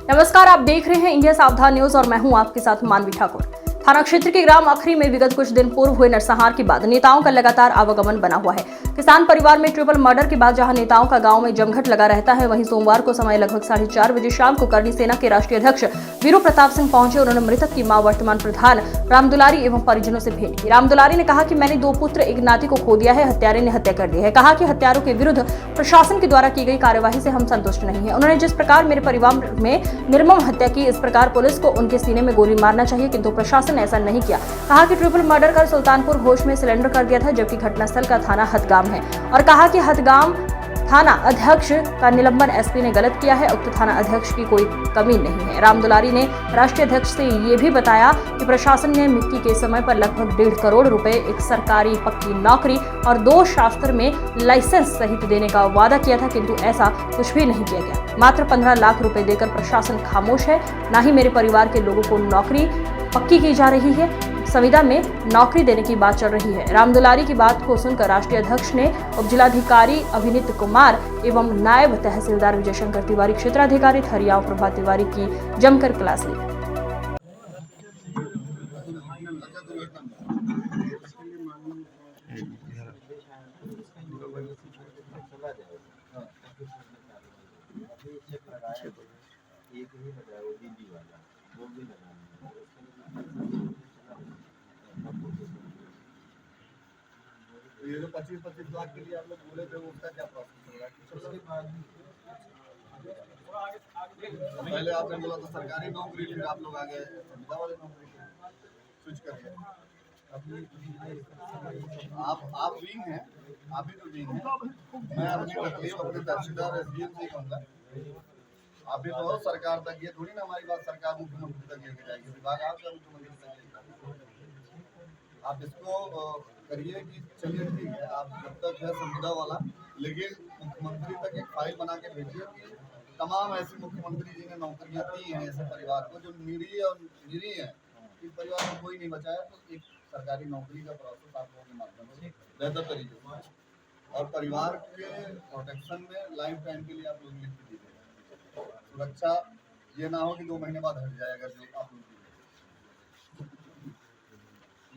नमस्कार, आप देख रहे हैं इंडिया सावधान न्यूज और मैं हूं आपके साथ मानवी ठाकुर। थाना क्षेत्र के ग्राम अखरी में विगत कुछ दिन पूर्व हुए नरसंहार के बाद नेताओं का लगातार आवागमन बना हुआ है। किसान परिवार में ट्रिपल मर्डर के बाद जहां नेताओं का गांव में जमघट लगा रहता है, वहीं सोमवार को समय लगभग 4:30 बजे शाम को करनी सेना के राष्ट्रीय अध्यक्ष वीरू प्रताप सिंह पहुंचे। उन्होंने मृतक की मां वर्तमान प्रधान रामदुलारी एवं परिजनों से भेंट की। रामदुलारी ने कहा कि मैंने 2 पुत्र, एक नाती को खो दिया है, हत्यारे ने हत्या कर दी है। कहा कि हत्यारों के विरुद्ध प्रशासन के द्वारा की गई कार्यवाही से हम संतुष्ट नहीं है। उन्होंने जिस प्रकार मेरे परिवार में निर्मम हत्या की, इस प्रकार पुलिस को उनके सीने में गोली मारना चाहिए, किंतु प्रशासन ने ऐसा नहीं किया। कहा कि ट्रिपल मर्डर कर सुल्तानपुर घोष में सिलेंडर कर दिया था, जबकि घटनास्थल का थाना हथगाम है। और कहा कि हथगाम थाना अध्यक्ष का निलंबन एसपी ने गलत किया है। उक्त थाना अध्यक्ष की कोई कमी नहीं है। रामदुलारी ने राष्ट्रीय अध्यक्ष से ये भी बताया कि प्रशासन ने मिक्की के समय पर लगभग 1.5 करोड़ रुपए, एक सरकारी पक्की नौकरी और 2 शास्त्र में लाइसेंस सहित देने का वादा किया था, किंतु ऐसा कुछ भी नहीं किया गया। मात्र 15 लाख रुपए देकर प्रशासन खामोश है। न ही मेरे परिवार के लोगों को नौकरी पक्की की जा रही है, संविदा में नौकरी देने की बात चल रही है। रामदुलारी की बात को सुनकर राष्ट्रीय अध्यक्ष ने उपजिलाधिकारी अभिनीत कुमार एवं नायब तहसीलदार विजय शंकर तिवारी, क्षेत्राधिकारी थरियाव प्रभा तिवारी की जमकर क्लास ली। ये जो 25-25 लाख के लिए आप लोग बोले थे, उसका क्या प्रोसेस होगा? पहले आपने बोला था सरकारी नौकरी, फिर आप लोग आ गए संविदा वाली नौकरी स्विच कर गए। आप विंग हैं, आप ही तो विंग हैं। मैं अपनी तकलीफ अपने तहसीलदार एसडीएम से ही कहूँगा। आप भी तो सरकार तक, ये थोड़ी ना हमारी बात सरकार मुख्यमंत्री तक लेके जाएगी, विभाग आपका मुख्यमंत्री तक लेके। आप इसको करिए कि चलिए ठीक है, आप जब तक है संविदा वाला, लेकिन मुख्यमंत्री तक एक फाइल बना के भेजिए कि तमाम ऐसे मुख्यमंत्री जी ने नौकरियां दी हैं ऐसे परिवार को जो निरी है, इस परिवार में कोई नहीं बचा है, तो एक सरकारी नौकरी का प्रोसेस आप लोगों के माध्यम से बेहतर तरीके से और परिवार के प्रोटेक्शन में लाइफ टाइम के लिए आप लोग लिख दीजिए। सुरक्षा ये ना हो कि 2 महीने बाद हट जाएगा जो आप लोग,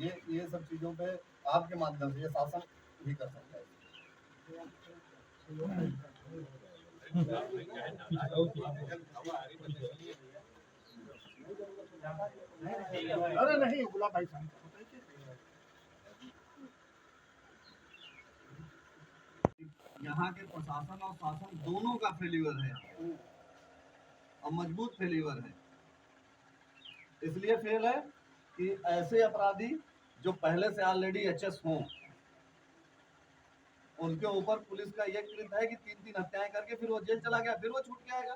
ये सब चीजों पे आपके माध्यम से ये शासन भी कर सकता है। अरे नहीं गुलाब भाई साहब, यहाँ के प्रशासन और शासन दोनों का फेलिवर है और मजबूत फेलिवर है। इसलिए फेल है कि ऐसे अपराधी जो पहले से ऑलरेडी एचएस हों, उनके ऊपर पुलिस का ये कृत्य है कि 3-3 हत्याएं करके फिर वो जेल चला गया, फिर वो छूट के आएगा।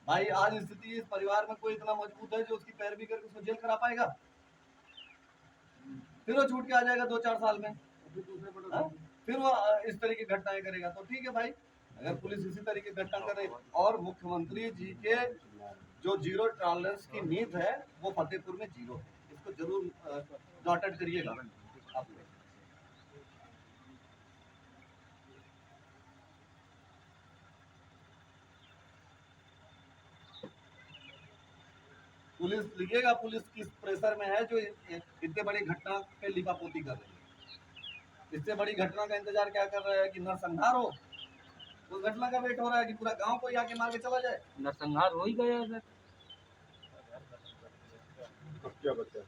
भाई आज स्थिति इस परिवार में कोई इतना मजबूत है जो उसकी पैरवी करके उसको जेल करा पाएगा? फिर वो छूट के आ जाएगा 2-4 साल में, फिर वो इस तरह की घटनाएं करेगा। तो ठीक है भाई, अगर पुलिस इसी तरह की घटना करे और मुख्यमंत्री जी के जो 0 टॉलरेंस की नीति है वो फतेहपुर में 0 है, इसको जरूर नोटेड करिएगा आप लोग। पुलिस लिखिएगा, पुलिस किस प्रेशर में है जो इतने बड़ी घटना पे लिपापोती कर रही है। इससे बड़ी घटना का इंतजार क्या कर रहा है कि नरसंहार हो? उस घटना का वेट हो रहा है कि पूरा गांव को आके मार के चला जाए। नरसंहार हो ही गया है सर। क्या बचा?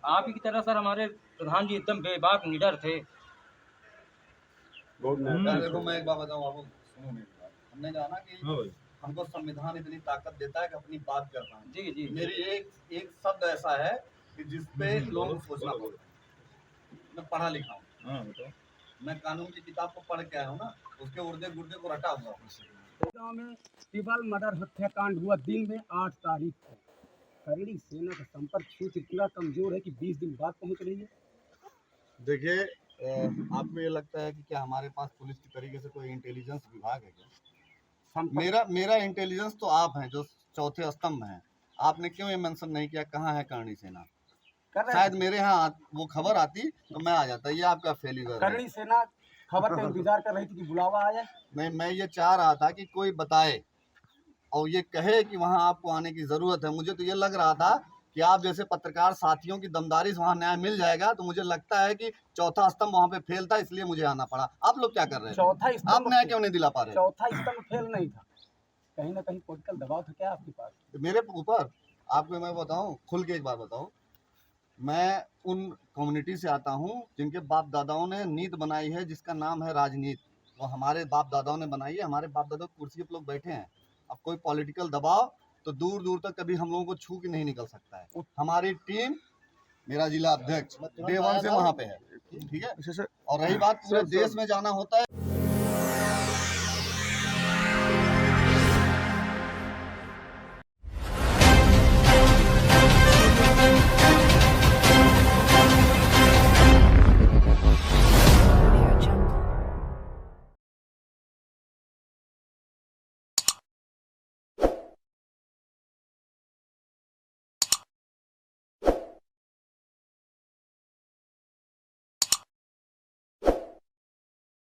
आप ही की तरह सर हमारे प्रधान जी एकदम बेबाक निडर थे। देखो मैं एक बात बताऊं आपको, सुनो मेरी बात। हमने जाना कि हमको संविधान इतनी ताकत देता है कि अपनी बात कर पाएं। जी जी, मेरी एक शब्द ऐसा है कि जिसपे लोगों को सोचना पड़ता। मैं पढ़ा लिखा हूँ, मैं कानून की किताब को पढ़ के आया हूँ ना, उसके उर्दे गुर्दे को रटा हुआ हूँ। गाँव में ट्रिपल मर्डर हत्याकांड हुआ दिन में 8 तारीख को। करणी सेना का संपर्क सूत्र इतना कमजोर है कि 20 दिन बाद पहुंच रही है। देखिए, आपको ये लगता है कि क्या हमारे पास पुलिस की तरीके से कोई इंटेलिजेंस विभाग है क्या? मेरा इंटेलिजेंस तो आप हैं जो चौथे स्तंभ हैं। आपने क्यों ये मेंशन नहीं किया कहाँ है करणी सेना? शायद मेरे यहाँ वो खबर आती तो मैं आ जाता। ये आपका फेलियर है। करणी सेना खबर का इंतजार कर रही थी कि बुलावा आया। नहीं, मैं ये चाह रहा था कि कोई बताए और ये कहे कि वहाँ आपको आने की जरूरत है। मुझे तो ये लग रहा था कि आप जैसे पत्रकार साथियों की दमदारी से वहाँ न्याय मिल जाएगा, तो मुझे लगता है कि चौथा स्तंभ वहाँ पे फेल था, इसलिए मुझे आना पड़ा। आप लोग क्या कर रहे थे? चौथा आप स्तंभ न्याय क्यों नहीं दिला पा रहे? चौथा स्तंभ फेल नहीं था, कहीं ना कहीं पॉलिटिकल दबाव था क्या आपके पास? मेरे ऊपर आपको मैं बताऊं, खुल के एक बात बताऊं, मैं उन कम्युनिटी से आता हूं जिनके बाप दादाओं ने नीति बनाई है जिसका नाम है राजनीति। वो हमारे बाप दादाओं ने बनाई है, हमारे बाप दादा कुर्सी पे लोग बैठे हैं। अब कोई पॉलिटिकल दबाव तो दूर दूर तक कभी हम लोगों को छू के नहीं निकल सकता है। हमारी टीम, मेरा जिला अध्यक्ष डे 1 से वहाँ पे है, ठीक है। और रही बात पूरे देश में जाना होता है।